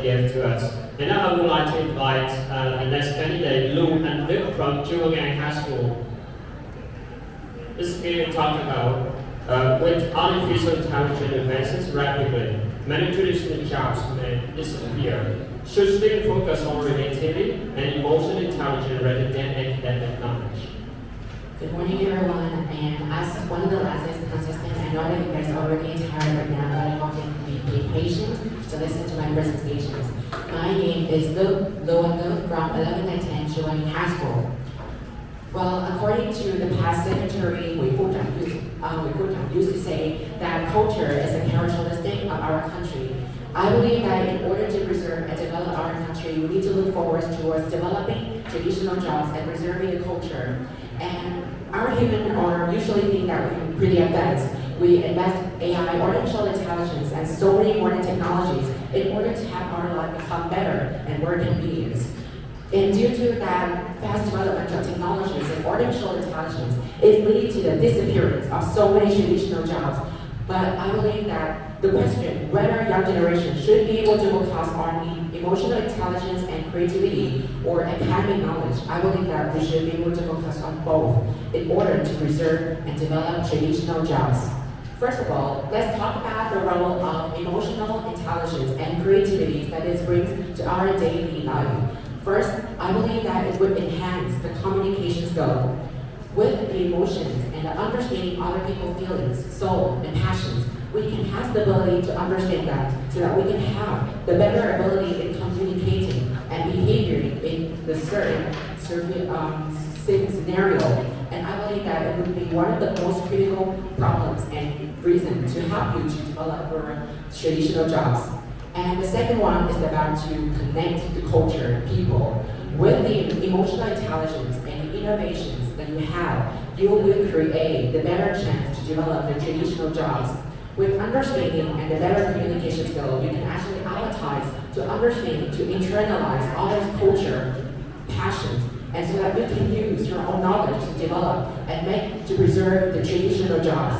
gave to us. And now I would like to invite the next candidate, Lưu Anh Đức from Chu Văn An High School. This video talks about with artificial intelligence advances rapidly, many traditional jobs may disappear. Should students focus on creativity and emotional intelligence rather than academic knowledge? Good morning, everyone. And as one of the last contestants, I know that you guys are already tired right now, but I hope you can be patient to listen to my presentations. My name is Lưu Anh Đức from 11th and 10th Chu Văn An High School. Well, according to the past secretary, Hui Phu Zhang used to say that culture is a characteristic of our country. I believe that in order to preserve and develop our country, we need to look forward towards developing traditional jobs and preserving the culture. And our humans are usually think that we're pretty advanced. We invest AI, artificial intelligence, and so many modern technologies in order to have our life become better and more convenient. And due to that fast development of technologies and artificial intelligence, it leads to the disappearance of so many traditional jobs. But I believe that the question whether young generation should be able to focus on emotional intelligence and creativity or academic knowledge, I believe that we should be able to focus on both in order to preserve and develop traditional jobs. First of all, let's talk about the role of emotional intelligence and creativity that it brings to our daily life. First, I believe that it would enhance the communication skill. With the emotions and the understanding other people's feelings, soul, and passions, we can have the ability to understand that so that we can have the better ability in communicating and behaving in the certain scenario. And I believe that it would be one of the most critical problems and reasons to help you to develop your traditional jobs. And the second one is about to connect the culture, people. With the emotional intelligence and the innovations that you have, you will create the better chance to develop the traditional jobs. With understanding and the better communication skill, you can actually advertise to understand, to internalize others' culture, passions, and so that you can use your own knowledge to develop and make to preserve the traditional jobs.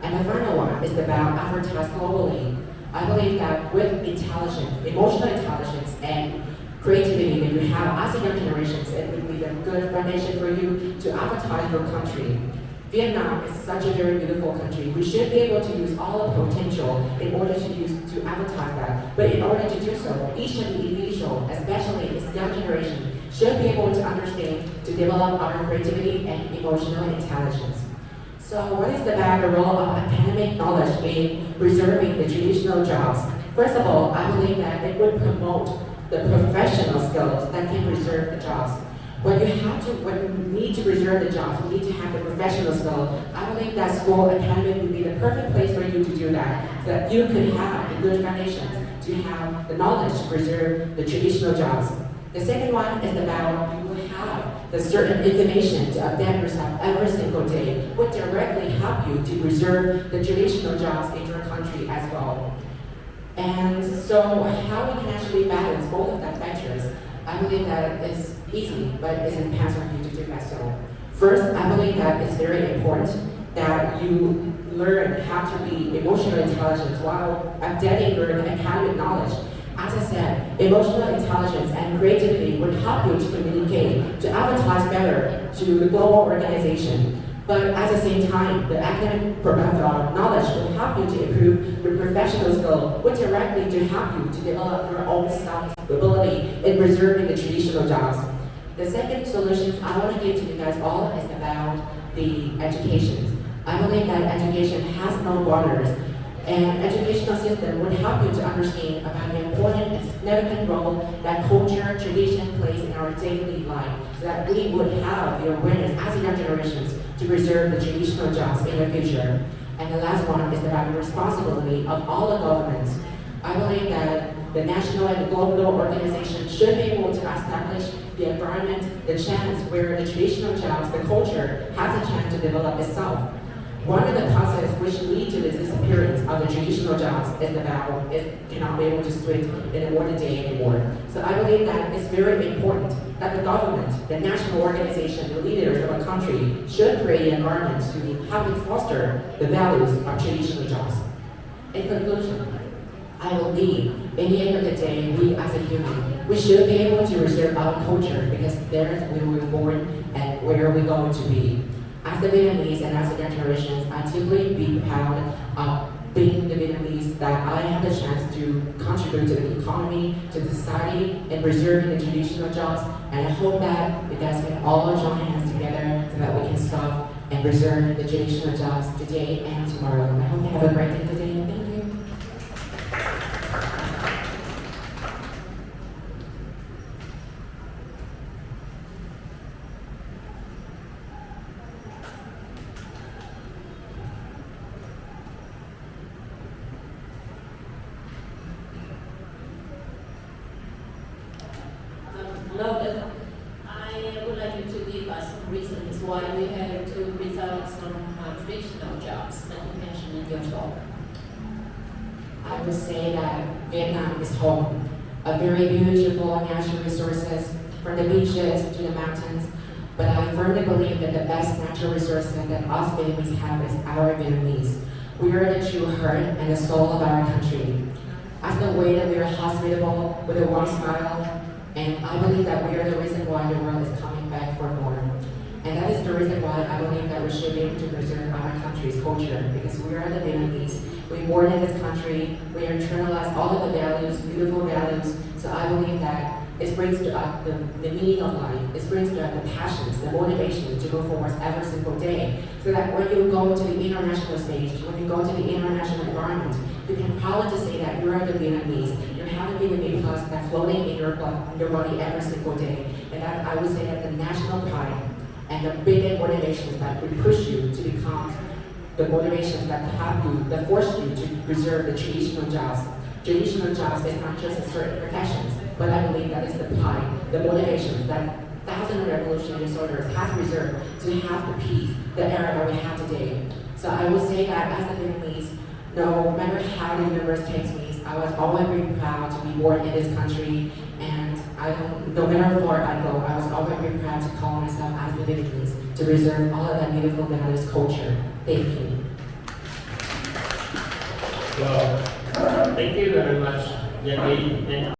And the final one is about advertise globally. I believe that with intelligence, emotional intelligence, and creativity that you have as a young generations, it would be a good foundation for you to advertise your country. Vietnam is such a very beautiful country. We should be able to use all the potential in order to advertise that. But in order to do so, each of the individual, especially this young generation, should be able to understand to develop our creativity and emotional intelligence. So what is the role of academic knowledge in preserving the traditional jobs? First of all, I believe that it would promote the professional skills that can preserve the jobs. When you need to preserve the jobs, you need to have the professional skill. I believe that school academic would be the perfect place for you to do that, so that you could have the good foundations to have the knowledge to preserve the traditional jobs. The second one is about you will have the certain information to adapt yourself every single day, would directly help you to preserve the traditional jobs in your country as well. And so how we can actually balance both of that factors, I believe that it's easy, but it isn't possible for you to do that so. First, I believe that it's very important that you learn how to be emotional intelligent while updating your academic knowledge. As I said, emotional intelligence and creativity would help you to communicate, to advertise better to the global organization. But at the same time, the academic knowledge will help you to improve your professional skill, which directly to help you to develop your own self-ability in preserving the traditional jobs. The second solution I want to give to you guys all is about the education. I believe that education has no borders, and educational system would help you to understand about the important and significant role that culture, tradition plays in our daily life, so that we would have the awareness as young generations to preserve the traditional jobs in the future. And the last one is about the responsibility of all the governments. I believe that the national and the global organizations should be able to establish the environment, the chance where the traditional jobs, the culture, has a chance to develop itself. One of the causes which lead to the disappearance of the traditional jobs is about it cannot be able to switch in a modern day anymore. So I believe that it's very important that the government, the national organization, the leaders of a country should create an environment to help and foster the values of traditional jobs. In conclusion, I believe in the end of the day, we as a human, we should be able to preserve our culture because there's where we were born and where we're going to be. As the Vietnamese and as the generations, I deeply be proud of being the Vietnamese that I have the chance to contribute to the economy, to the society, and preserving the traditional jobs. And I hope that you guys can all join hands together so that we can stop and preserve the traditional jobs today and tomorrow. I hope you have a great day today, and thank you. Hello, I would like you to give us some reasons why we have to resolve some traditional jobs that you mentioned in your talk. I would say that Vietnam is home. A very beautiful natural resources, from the beaches to the mountains. But I firmly believe that the best natural resources that us Vietnamese have is our Vietnamese. We are the true heart and the soul of our country. As the way that we are hospitable with a warm smile, and I believe that we are the reason why the world is coming back for more. And that is the reason why I believe that we should be able to preserve our country's culture, because we are the Vietnamese. We were born in this country, we internalize all of the values, beautiful values. So I believe that it brings to us the meaning of life. It brings to us the passions, the motivations to go forward every single day. So that when you go to the international stage, when you go to the international environment, you can proudly say that you are the Vietnamese. You have a Vietnamese plus that's floating in your body every single day. And that, I would say that the national pride and the big motivations that would push you to become the motivations that have you, that force you to preserve the traditional jobs. Traditional jobs is not just a certain professions, but I believe that is the pride, the motivation that thousands of revolutionary soldiers have preserved to have the peace, the era that we have today. So I would say that as a Vietnamese, no matter how the universe takes me, I was always very proud to be born in this country, and no matter where I go, I was always very proud to call myself as the Vietnamese, to preserve all of that beautiful values, culture. Thank you. Well, thank you very much, Yanni. And